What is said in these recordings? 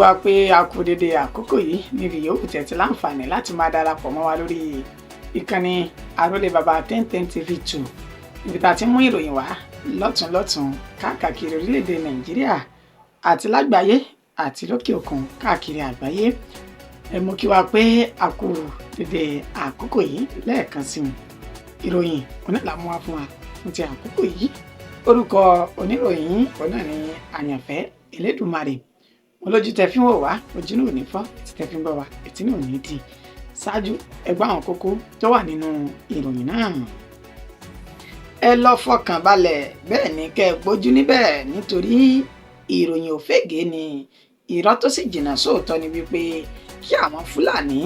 wa pé a kú dédé àkókò yìí níbi yòówù tẹ̀tí láǹfààní láti máa darapọ̀ mọ́ wa lórí ìkànnì Arólé Baba 1010 TV2 níbi tá a ti mú ìròyìn wá lọ́tùnlọ́tùn káàkiri orílẹ̀-èdè Nàìjíríà àti lágbàáyé àti lókè òkun káàkiri àgbáyé. Ẹ mú kí wa pé a kú dédé àkókò yìí lẹ́ẹ̀kan sí ìròyìn onílàmú wa fún wa fún ti àkókò yìí. Orúkọ oníròyìn ọ̀nà ni Àyànfẹ́ Elédùmarè. Mo lójú tẹ́ fi ń wò wá, ojú náà ò ní fọ́, tí tẹ́ fi ń bọ̀ wá, etí náà ò ní dì. Ṣáájú ẹ gbọ́ àwọn kókó tó wà nínú ìròyìn náà. Ẹ lọ fọkàn balẹ̀, bẹ́ẹ̀ ni kẹ́ ẹ gbójú níbẹ̀ nítorí ìròyìn òfégè ni irọ́ tó sì jìnnà sóòótọ́ ni wípé kí àwọn Fúlàní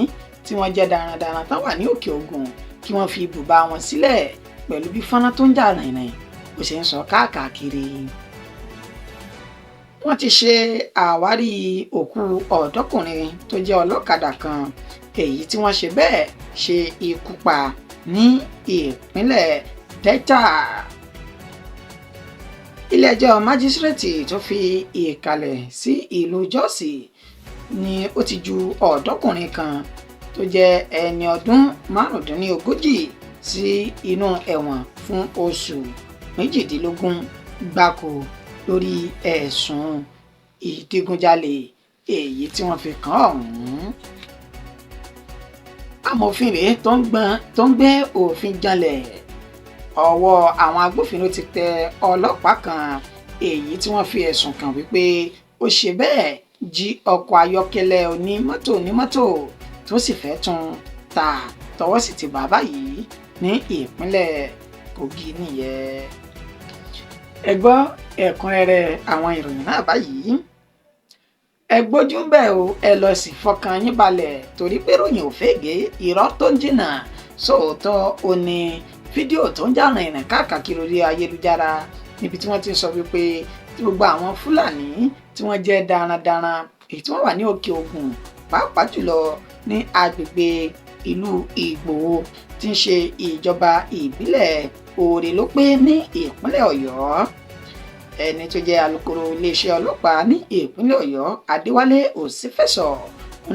tí wọ́n jẹ́ darandaran tán wà ní òkè Ògùn kí wọ́n fi ibùba wọn sílẹ̀ pẹ̀lú bí fọ́nrán tó ń jà rìnrìn bó ṣe ń sọ káàkiri. Wọ́n ti ṣe àwárí òkú ọ̀dọ́kùnrin tó jẹ́ ọlọ́kadà kan èyí tí wọ́n ṣe bẹ́ẹ̀ ṣe ikú pa ní ìpínlẹ̀ Delta. Ilé-ẹjọ́ májísírèètì tó fi ìkàlẹ̀ sí ìlú Jos ni ó ti ju ọ̀dọ́kùnrin kan tó jẹ́ ẹni ọdún márùndínlógójì sí inú ẹ̀wọ̀n fún oṣù 18 gbáko lórí ẹ̀sùn ìdigunjalè èyí tí wọ́n fi kàn án ọ̀hún. Amòfin rèé tó ń gbé òfin janlẹ̀. Ọwọ́ àwọn agbófinró ti tẹ ọlọ́pàá kan èyí tí wọ́n fi ẹ̀sùn kàn wípé ó ṣe bẹ́ẹ̀ jí ọkọ̀ ayọ́kẹ́lẹ́ onímọ́tò tó sì fẹ́ tún ta tọwọ́ sì ti bàbá yìí ní ìpínlẹ̀ Kogi nìyẹn. Ẹ gbọ́ ẹ̀kúnrẹ́rẹ́ àwọn ìròyìn náà báyìí. Ẹ gbójú ń bẹ̀ o, ẹ lọ sì fọkàn yín balẹ̀ torí pé ròyìn òfégè irọ́ tó ń jìnnà sóòótọ́ ó ní fídíò tó ń jà rìnrìn káàkiri orí ayélujára níbi tí wọ́n ti sọ wípé gbogbo àwọn Fúlàní tí wọ́n jẹ́ darandaran èyí tí wọ́n wà ní òkè Ògùn pàápàá jùlọ ní agbègbè ìlú Ìgbòho tí ń ṣe ìjọba ìbílẹ̀ Òrèlópé ní ìpínlẹ̀ Ọ̀yọ́. Ẹni tó jẹ́ alukoro iléeṣẹ́ ọlọ́pàá ní ìpínlẹ̀ Ọ̀yọ́ Adéwálé Òsínfẹ̀sọ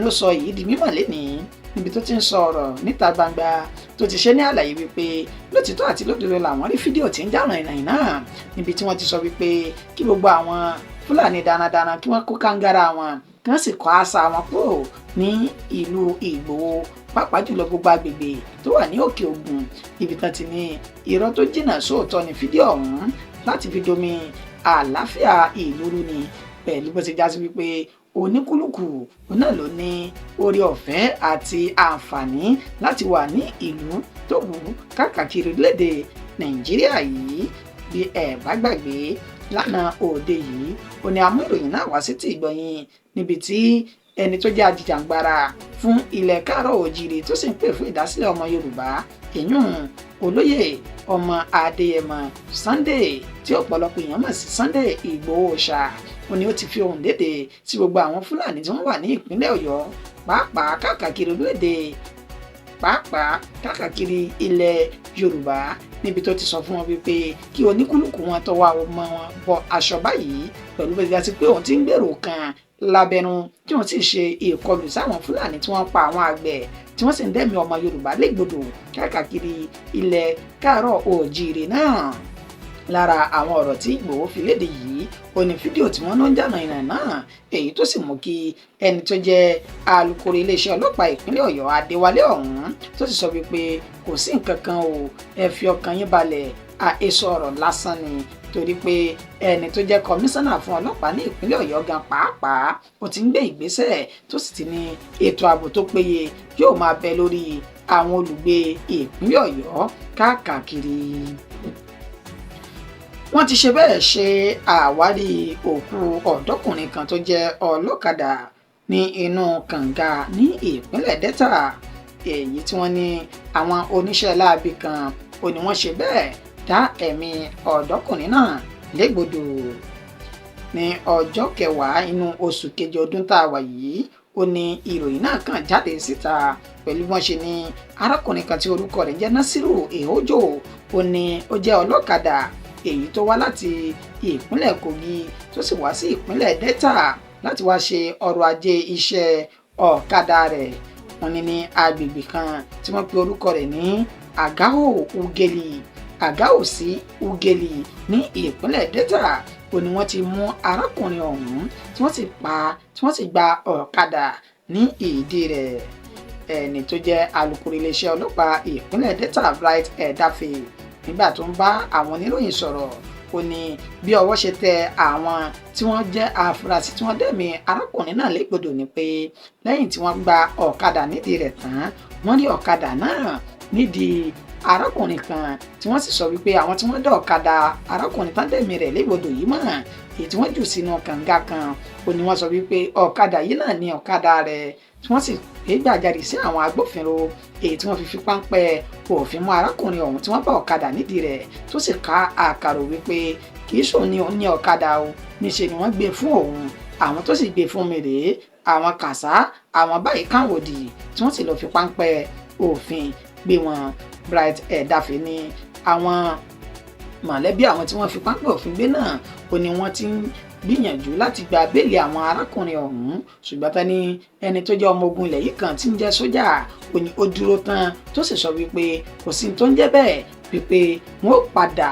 ló sọ èyí di mímọ̀ lénìí níbi tó ti ń sọ ọ̀rọ̀ níta gbangba tó ti ṣe ní àlàyé wípé lótìtọ́ àti lódodo làwọn rí fídíò tí ń jà rìnrìn náà níbi tí wọ́n ti sọ wípé kí gbogbo àwọn Fúlàní darandaran kí wọ́n kó kàńgárà wọn kí wọ́n sì kọ́ àṣà wọn kúrò ní ìlú Ìgbòho pàápàá jùlọ gbogbo agbègbè tó wà ní òkè Ògùn ibi tán ti ní irọ́ tó jìnnà sóòótọ́ ní fídíò ọ̀hún láti fi domi àlàáfíà ìlú rú ni pẹ̀lú bó ti já sí wípé oníkúlùkù náà ló ní oore ọ̀fẹ́ àti àǹfààní láti wà ní ìlú tó wù káàkiri orílẹ̀-èdè Nàìjíríà yìí. Bí ẹ bá gbàgbé lánàá òde yìí ó ní amú ìròyìn náà wá sí ti ìgbọ̀nyìn níbi tí ẹni tó jẹ́ ajìjàǹgbara fún ilẹ̀ káàárọ̀ òjìrì tó sì ń pè fún ìdásílẹ̀ ọmọ Yorùbá èyún olóyè ọmọ Adéyẹmọ Sunday tí ọ̀pọ̀lọpọ̀ èèyàn mọ̀ sí Sunday Ìgbòho ṣá ó ní ó ti fi ohùn lédè sí gbogbo àwọn Fúlàní tí wọ́n wà ní ìpínlẹ̀ Ọ̀yọ́ pàápàá káàkiri orílẹ̀-èdè pàápàá káàkiri ilẹ̀ Yorùbá níbi tó ti sọ fún wọn wípé kí oníkúlùkù wọn tọwọ́ ọmọ wọn bọ aṣọ báyìí pẹ̀lú bẹ́ẹ̀ àti pé òun ti ń gbèrò kan lábẹ́nu tí wọ́n sì ṣe ìkọlù sáwọn Fúlàní tí wọ́n pa àwọn àgbẹ̀ tí wọ́n sì ń dẹ́mi ọmọ Yorùbá légbodò káàkiri ilẹ̀ káàárọ̀ òjìrì náà. Lára àwọn ọ̀rọ̀ tí Ìgbòho fi léde yìí ó ní fídíò tí wọ́n ń jà rìnrìn náà èyí tó sì mú kí ẹni tó jẹ́ alukoro iléeṣẹ́ ọlọ́pàá ìpínlẹ̀ Ọ̀yọ́ Adéwálé ọ̀hún tó sì sọ wípé kò sí nǹkan kan o, ẹ fi ọkàn yín balẹ̀, àhesọ ọ̀rọ̀ lásán ni torí pé ẹni tó jẹ́ kọmíṣánná fún ọlọ́pàá ní ìpínlẹ̀ Ọ̀yọ́ gan pàápàá ó ti ń gbé ìgbésẹ̀ tó sì ti ní ètò ààbò tó péye yóò máa bẹ lórí àwọn olùgbé ìpínlẹ̀ Ọ̀yọ́ káàkiri. Wọ́n ti ṣe bẹ́ẹ̀ ṣe àwárí òkú ọ̀dọ́kùnrin kan tó jẹ́ ọlọ́kadà ní inú kànga ní ìpínlẹ̀ Delta èyí tí wọ́n ní àwọn oníṣẹ́ láabi kan ó ní wọ́n ṣe bẹ́ẹ̀ dá ẹ̀mí ọ̀dọ́kùnrin náà légbodò. Ní ọjọ́ 10 inú oṣù kejì ọdún tá a wà yìí ó ní ìròyìn náà kàn jáde síta pẹ̀lú wọ́n ṣe ní arákùnrin kan tí orúkọ rẹ̀ jẹ́ Nasiru Ehojo ó ní ó jẹ́ ọlọ́kadà èyí tó wá láti ìpínlẹ̀ Kogi tó sì wá sí ìpínlẹ̀ Delta láti wá ṣe ọrọ̀ ajé iṣẹ́ ọ̀kadà rẹ̀. Wọ́n ní agbègbè kan tí wọ́n pe orúkọ rẹ̀ ní Agao sí Ugeli ní ìpínlẹ̀ Delta ó ní wọ́n ti mú arákùnrin ọ̀hún tí wọ́n sì gba ọ̀kadà ní ìdí rẹ̀. Ẹni tó jẹ́ alukoro iléeṣẹ́ ọlọ́pàá ìpínlẹ̀ Delta Bright Edafe nígbà tó ń bá àwọn oníròyìn sọ̀rọ̀ ó ní bí ọwọ́ ṣe tẹ àwọn tí wọ́n jẹ́ afurasí tí wọ́n dẹ̀mí arákùnrin náà légbodò ni pé lẹ́yìn tí wọ́n gba ọ̀kadà nídìí rẹ̀ tán wọ́n rí ọ̀kadà náà nídìí arákùnrin kan tí wọ́n sì sọ wípé àwọn tí wọ́n dá ọ̀kadà arákùnrin tán dẹ̀mí rẹ̀ légbodò yìí mọ̀ èyí tí wọ́n jù sínú kànga kan ó ní wọ́n sọ wípé ọ̀kadà yìí náà ní ọ̀kadà rẹ̀ tí wọ́n sì gbé gbàjarè sí àwọn agbófinró èyí tí wọ́n fi páńpẹ́ òfin mú arákùnrin ọ̀hún tí wọ́n bá ọ̀kadà nídìí rẹ̀ tó sì ká àkàrò wípé kì í ṣòun ní ọ̀kadà o níṣe ni wọ́n gbé fún òun àwọn tó sì gbé fún mi rèé àwọn kàṣá àwọn báyìí káwòdì tí wọ́n sì lọ́ọ́ fi páńpẹ́ òfin gbé wọn. Bright Edafe ní àwọn mọ̀lẹ́bí àwọn tí wọ́n fi páńpẹ́ òfin gbé náà ó ní wọ́n ti ń gbìyànjú láti gba béèlì àwọn arákùnrin ọ̀hún ṣùgbọ́n tán ní ẹni tó jẹ́ ọmọ ogun ilẹ̀ yìí kan tí ń jẹ́ sójà ó ní ó dúró tán tó sì sọ wípé kò sí tó ń jẹ́ bẹ́ẹ̀ wípé wọ́n ó padà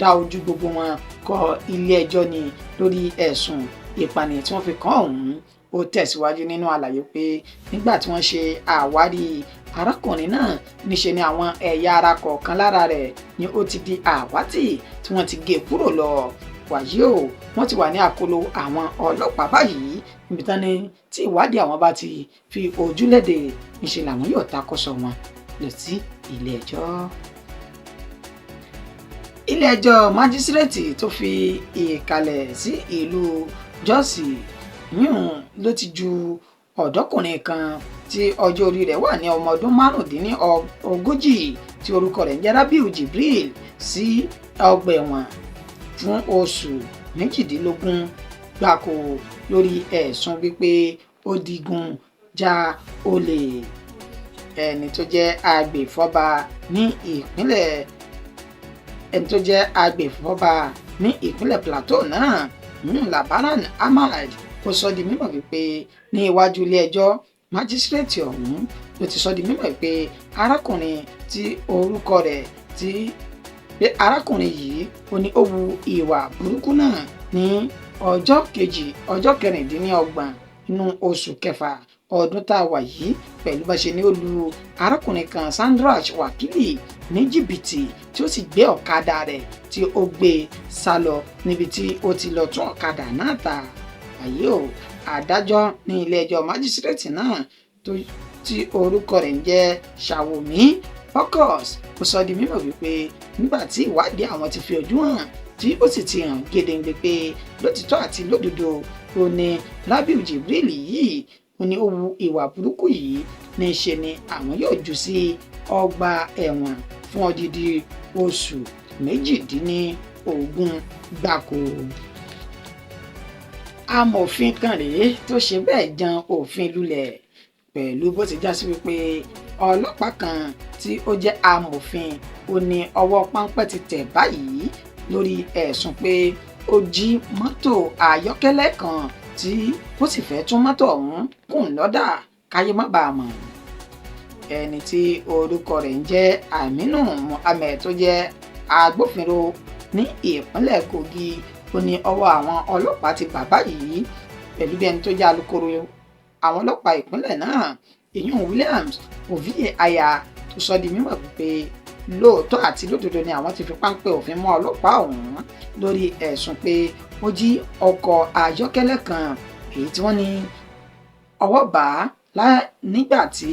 dá ojú gbogbo wọn kọ ilé ẹjọ́ ni lórí ẹ̀sùn ìpànìyàn tí wọ́n fi kàn ọ̀hún. Ó tẹ̀síwájú nínú àlàyé pé nígbà tí wọ́n ṣe àwárí arákùnrin náà níṣe ni àwọn ẹ̀yà ara kọ̀ọ̀kan lára rẹ̀ ni ó ti di àwátì tí wọ́n ti gé kúrò lọ. Wàyí o wọ́n ti wà ní àkóló àwọn ọlọ́pàá báyìí níbi tán ni tí ìwádìí àwọn bá ti fi ojú léde níṣe làwọn yóò takọ́sọ wọn lọ sí ilé ẹjọ́. Ilé ẹjọ́ májísírèètì tó fi ìkàlẹ̀ sí ìlú Jọ́ọ̀sì yíyún ló ti ju ọ̀dọ́kùnrin kan tí ọjọ́ orí rẹ̀ wà ní ọmọ ọdún márùndínlógójì tí orúkọ rẹ̀ ń jẹ́ Rabiu Jibril sí ọgbà ẹ̀wọ̀n fún oṣù méjìdínlógún gbáko lórí ẹ̀sùn wípé ó digun ja olè. Ẹni tó jẹ́ agbèfọ́ba ní ìpínlẹ̀ Plateau náà Labaran Ahmad ó sọ di mímọ̀ wípé ní iwájú ilé ẹjọ́ májísírèètì ọ̀hún ló ti sọ di mímọ̀ wípé arákùnrin yìí ó ní ó wu ìwà burúkú náà ní ọjọ́ kẹrìndínlọ́gbọ̀n nínú oṣù kẹfà ọdún tá a wà yìí pẹ̀lú bá ṣe ní ó lu arákùnrin kan Sandrach Wakili ní jìbìtì tí ó sì gbé ọ̀kadà rẹ̀ tí ó gbé sá lọ níbi tí ó ti lọ tún ọ̀kadà náà tà. Àyè o adájọ́ ní ilé ẹjọ́ májísírèètì náà tí orúkọ rẹ̀ ń jẹ́ Ṣàwòmí Focus ó sọ di mímọ̀ wípé nígbà tí ìwádìí àwọn ti fi ojú hàn tí ó sì ti hàn gedegbe pé lótìtọ́ àti lódodo ó ní Rabiu Jibril yìí ó ní ó wu ìwà burúkú yìí ní ṣe ni àwọn yóò jù sí ọgbà ẹ̀wọ̀n fún odidi oṣù méjìdínlógún gbáko. Amòfin kan rèé tó ṣe bẹ́ẹ̀ jan òfin lulẹ̀ pẹ̀lú bó ti já sí wípé ọlọ́pàá kan tí ó jẹ́ amòfin ó ní ọwọ́ páńpẹ́ ti tẹ̀ báyìí lórí ẹ̀sùn pé ó jí mọ́tò ayọ́kẹ́lẹ́ kan tí ó sì fẹ́ tún mọ́tò ọ̀hún kùn lọ́dà káyé má bàa mọ̀. Ẹni tí orúkọ rẹ̀ ń jẹ́ Aminu Muhammed tó jẹ́ agbófinró ní ìpínlẹ̀ Kogi ó ní ọwọ́ àwọn ọlọ́pàá ti bà báyìí pẹ̀lú bí ẹni tó jẹ́ alukoro àwọn ọlọ́pàá ìpínlẹ̀ náà èyún Williams Ovie Aya tó sọ di mímọ̀ pé lóòótọ́ àti lódodo ni àwọn ti fi páńpẹ́ òfin mọ́ ọlọ́pàá ọ̀hún lórí ẹ̀sùn pé ó jí ọkọ̀ ayọ́kẹ́lẹ́ kan èyí tí wọ́n ní ọwọ́ bá nígbà tí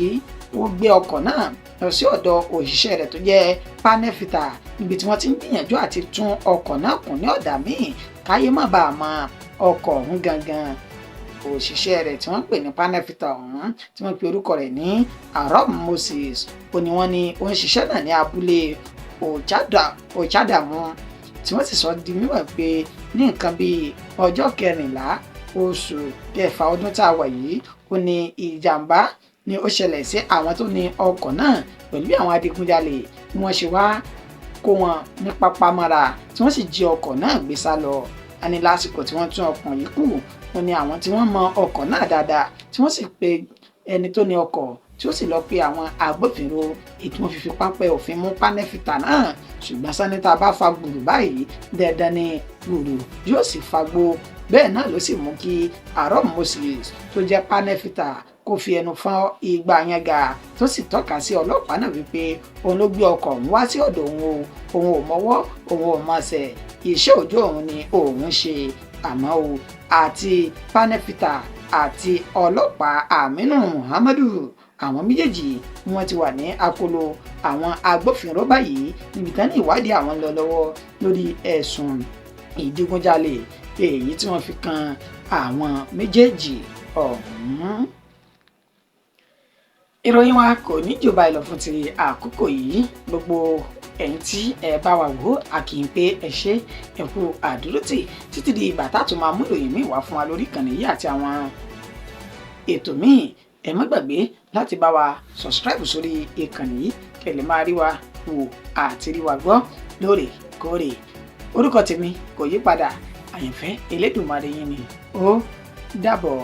wọ́n gbé ọkọ̀ náà lọ sí ọ̀dọ̀ òṣìṣẹ́ rẹ̀ tó jẹ́ panel fitter níbi tí wọ́n ti ń gbìyànjú àti tún ọkọ̀ náà kùn ní ọ̀dà míì káyé má bàa mọ ọkọ̀ ọ̀hún gangan. Òṣìṣẹ́ rẹ̀ tí wọ́n pè ní panel fitter ọ̀hún tí wọ́n pe orúkọ rẹ̀ ní Arob Moses ó ní wọ́n ní ó ń ṣiṣẹ́ náà ní abúlé Ochadamu tí wọ́n sì sọ di mímọ̀ pé ní nǹkan bíi ọjọ́ 14 oṣù kẹfà ọdún tá a wà yìí ó ní ìjàmbá ni ó ṣẹlẹ̀ sí àwọn tó ní ọkọ̀ náà pẹ̀lú bí àwọn adigunjalè ni wọ́n ṣe wá kó wọn ní pápámọ́ra tí wọ́n sì jí ọkọ̀ náà gbé sá lọ. a ní lásìkò tí wọ́n tún ọkọ̀ yìí kù wọ́n ní àwọn tí wọ́n mọ ọkọ̀ náà dáadáa tí wọ́n sì pe ẹni tó ní ọkọ̀ tí ó sì lọ pe àwọn agbófinró èyí tí wọ́n fi pápẹ́ òfin mú pánẹ́fìtà náà ṣùgbọ́n sanita bá fa gbùrù báyìí dandan ni gbùrù yóò sì fagbó bẹ́ẹ̀ náà ló sì mú kí Aaron Moses tó jẹ́ pánẹ́fìtà kó fi ẹnu fọ́n igba yẹn ga tó sì tọ́ka sí ọlọ́pàá náà wípé òun ló gbé ọkọ̀ òun wá sí ọ̀dọ̀ òun ò mọwọ́ òun ò mọsẹ̀ iṣẹ́ òjò òun ni òun ṣe àmọ́ o àti pánẹ́fìtà àti ọlọ́pàá Aminu Muhammadu àwọn méjèèjì ni wọ́n ti wà ní akóló àwọn agbófinró báyìí níbi tán ní ìwádìí àwọn lọ lọ́wọ́ lórí ẹ̀sùn ìdígunjalè èyí tí wọ́n fi kan àwọn méjèèjì ọ̀hún. Ìròyìn wa kò ní jù báyìí lọ fún ti àkókò yìí gbogbo ẹ̀yin tí ẹ bá wa wò á kì í pé ẹ ṣe ẹ kú àdúrótì títí di ìgbà tá a tún máa mú ìròyìn míì wá fún wa lórí ìkànnì yìí àti àwọn ètò míì ẹ má gbàgbé láti bá wa subscribe sórí ìkànnì yìí kẹ́ lè máa rí wa wò àti rí wa gbọ́ lóòrèkóòrè orúkọ tèmi kò yí padà Àyànfẹ́ Elédùmarè yín ni ó dàbọ̀.